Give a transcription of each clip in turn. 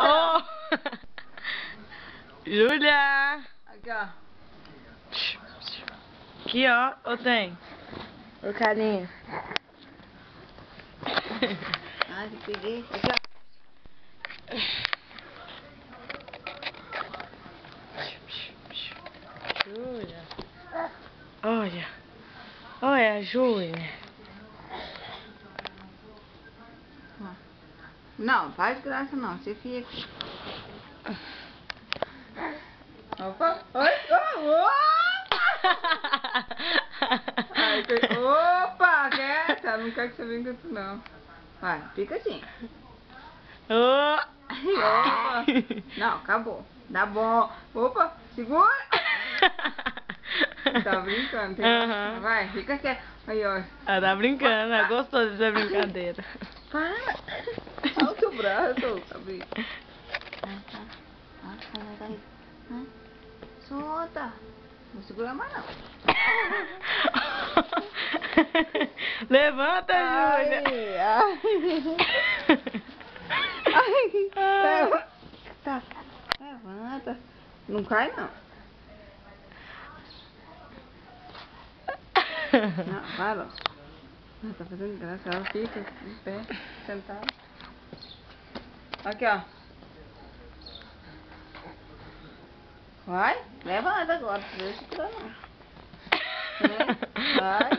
Oh. Júlia! Aqui, ó. Aqui, ó. Ou tem? O carinha. Ai, peguei. Aqui, ó. Júlia. Olha. Olha, Júlia. Não, faz graça não, você fica. Opa! Oi! Ai, opa! Quieta! Não quero que você venha com isso não. Vai, fica assim. Oh. Opa! Não, acabou. Dá bom. Opa! Segura! Tá brincando, tem Uhum. Vai, fica quieto. Aí, ó. Ela tá brincando, ela gostou dessa brincadeira. Para! Olha o teu braço, Sabrina. Tá. Vai. Solta. Não segura mais, não. Levanta, Júlia. Ai. Tá. Levanta. Não cai, não. Não, para. Ela tá fazendo graça. Ela fica em pé, sentada. Aqui, ó. Vai, levanta agora. Não deixa segurar, não. Vai.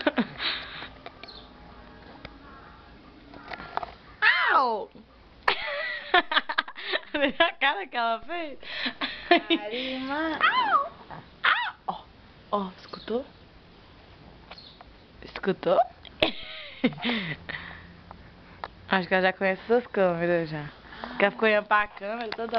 Au! Olha a cara que ela fez. Arima. Au! Au! Ó, escutou? Escutou? Acho que ela já conhece essas câmeras já. Que ela ficou olhando pra câmera toda